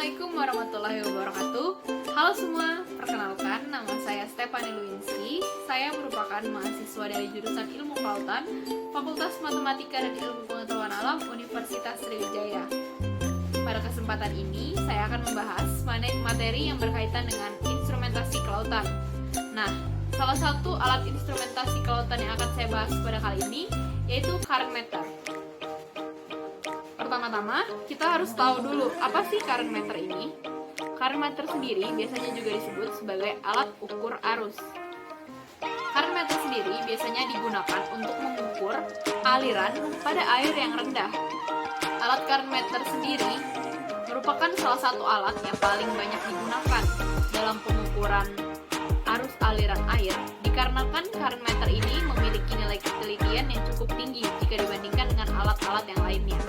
Assalamualaikum warahmatullahi wabarakatuh. Halo semua, perkenalkan nama saya Stephanie Luinski. Saya merupakan mahasiswa dari jurusan Ilmu Kelautan, Fakultas Matematika dan Ilmu Pengetahuan Alam, Universitas Sriwijaya. Pada kesempatan ini, saya akan membahas materi yang berkaitan dengan instrumentasi kelautan. Nah, salah satu alat instrumentasi kelautan yang akan saya bahas pada kali ini yaitu current meter. Pertama-tama, kita harus tahu dulu apa sih current meter ini. Current meter sendiri biasanya juga disebut sebagai alat ukur arus. Current meter sendiri biasanya digunakan untuk mengukur aliran pada air yang rendah. Alat current meter sendiri merupakan salah satu alat yang paling banyak digunakan dalam pengukuran arus aliran air, dikarenakan current meter ini memiliki nilai ketelitian yang cukup tinggi jika dibandingkan dengan alat-alat yang lainnya.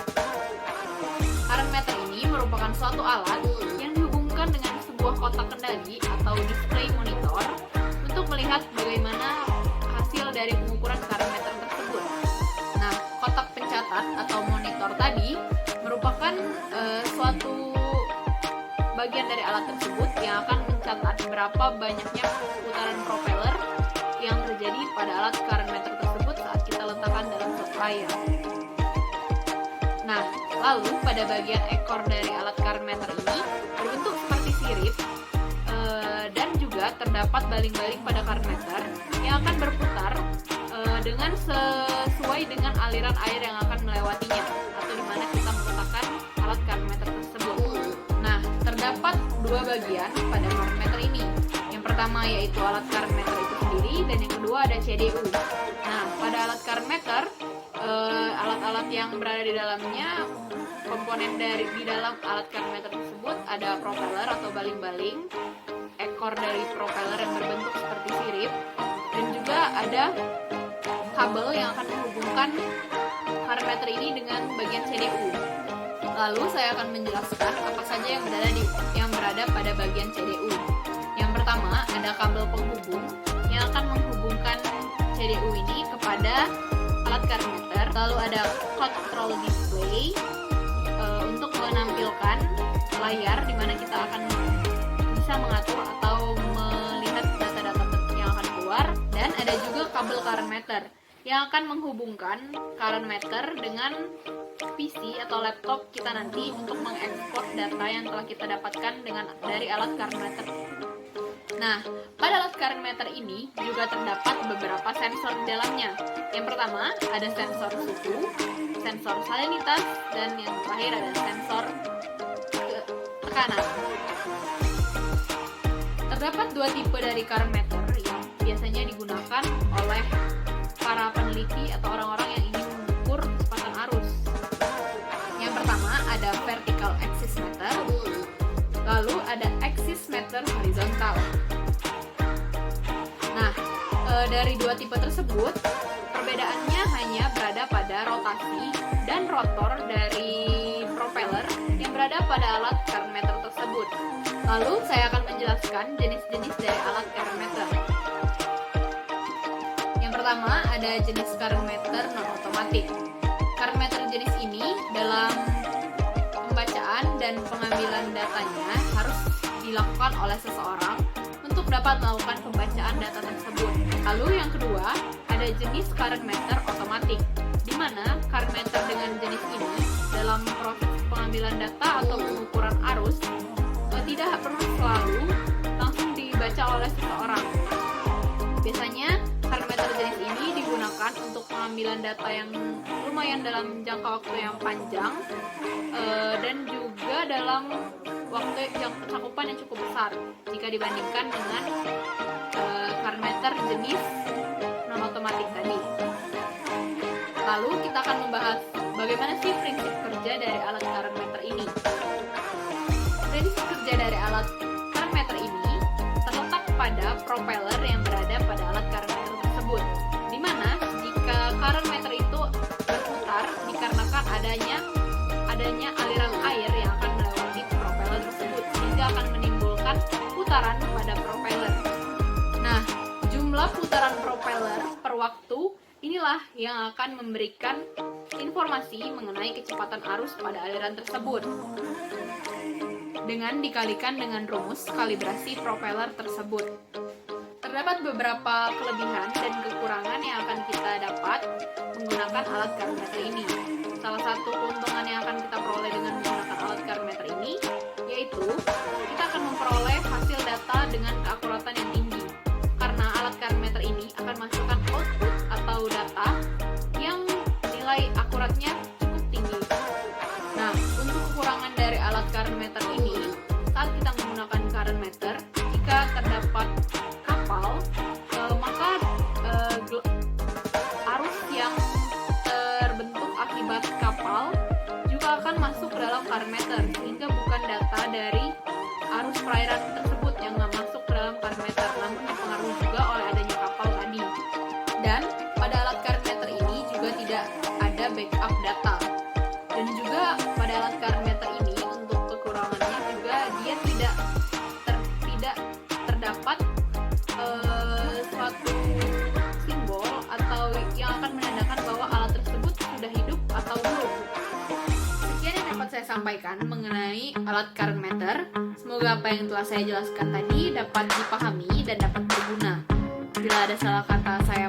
Current meter ini merupakan suatu alat yang dihubungkan dengan sebuah kotak kendali atau display monitor untuk melihat bagaimana hasil dari pengukuran current meter tersebut. Nah, kotak pencatat atau monitor tadi merupakan suatu bagian dari alat tersebut yang akan mencatat berapa banyaknya putaran propeller yang terjadi pada alat current meter tersebut saat kita letakkan dalam suatu layar. Nah, lalu pada bagian ekor dari alat current meter ini berbentuk seperti sirip dan juga terdapat baling-baling pada current meter yang akan berputar dengan sesuai dengan aliran air yang akan melewatinya atau di mana kita meletakkan alat current meter tersebut. Nah, terdapat dua bagian pada current meter ini. Yang pertama yaitu alat current meter itu sendiri dan yang kedua ada CDU. Nah, pada alat current meter alat-alat yang berada di dalamnya, komponen di dalam alat current meter tersebut ada propeller atau baling-baling, ekor dari propeller yang berbentuk seperti sirip, dan juga ada kabel yang akan menghubungkan current meter ini dengan bagian CDU. Lalu saya akan menjelaskan apa saja yang berada pada bagian CDU. Yang pertama ada kabel penghubung yang akan menghubungkan CDU ini kepada alat current meter. Lalu ada control display untuk menampilkan layar di mana kita akan bisa mengatur atau melihat data-data yang akan keluar, dan ada juga kabel current meter yang akan menghubungkan current meter dengan PC atau laptop kita nanti untuk mengekspor data yang telah kita dapatkan dari alat current meter. Nah, pada alat current meter ini juga terdapat beberapa sensor di dalamnya. Yang pertama ada sensor suhu, sensor salinitas, dan yang terakhir ada sensor tekanan. Terdapat dua tipe dari current meter yang biasanya digunakan oleh para peneliti atau orang-orang yang ingin mengukur kecepatan arus. Yang pertama ada vertical axis meter, lalu ada axis meter horizontal. Nah, dari dua tipe tersebut, perbedaannya hanya berada pada rotasi dan rotor dari propeller yang berada pada alat current meter tersebut. Lalu saya akan menjelaskan jenis-jenis dari alat current meter. Yang pertama ada jenis current meter non-otomatik. Current meter jenis ini dalam pembacaan dan pengambilan datanya harus dilakukan oleh seseorang untuk dapat melakukan pembacaan data tersebut. Lalu yang kedua, ada jenis current meter otomatik, di mana current meter dengan jenis ini dalam proses pengambilan data atau pengukuran arus tidak perlu selalu langsung dibaca oleh seseorang. Biasanya current meter jenis ini digunakan untuk pengambilan data yang lumayan dalam jangka waktu yang panjang dan juga dalam waktu cakupan yang cukup besar jika dibandingkan dengan current meter jenis non-otomatik tadi. Lalu kita akan membahas bagaimana sih prinsip kerja dari alat current meter ini. Prinsip kerja dari alat current meter ini terletak pada propeller yang berada pada alat current meter tersebut, di mana jika current meter itu berputar dikarenakan adanya aliran air yang akan melewati propeller tersebut, sehingga akan menimbulkan putaran pada propeller. Nah, jumlah putaran propeller per waktu inilah yang akan memberikan informasi mengenai kecepatan arus pada aliran tersebut. dengan dikalikan dengan rumus kalibrasi propeller tersebut. Terdapat beberapa kelebihan dan kekurangan yang akan kita dapat menggunakan alat current meter ini. Salah satu keuntungan yang akan kita peroleh dengan menggunakan alat current meter ini yaitu kita akan memperoleh hasil data dengan keakuratan yang tinggi. Karena alat current meter ini akan menghasilkan output atau data yang nilai akuratnya cukup tinggi. Nah, untuk kekurangan dari alat current meter ini, saat kita menggunakan current meter, jika terdapat kapal, maka arus yang terbentuk akibat kapal juga akan masuk ke dalam current meter, sehingga bukan data dari arus perairan tersebut yang masuk ke dalam current meter, namun dipengaruhi juga oleh adanya kapal tadi. Dan pada alat current meter ini juga tidak ada backup data. Dan juga pada alat current meter ini untuk kekurangannya juga dia tidak terdapat suatu simbol atau yang akan menandakan bahwa alat tersebut sudah hidup atau belum. Sekian yang dapat saya sampaikan mengenai alat current meter. Semoga apa yang telah saya jelaskan tadi dapat dipahami dan dapat berguna. Bila ada salah kata saya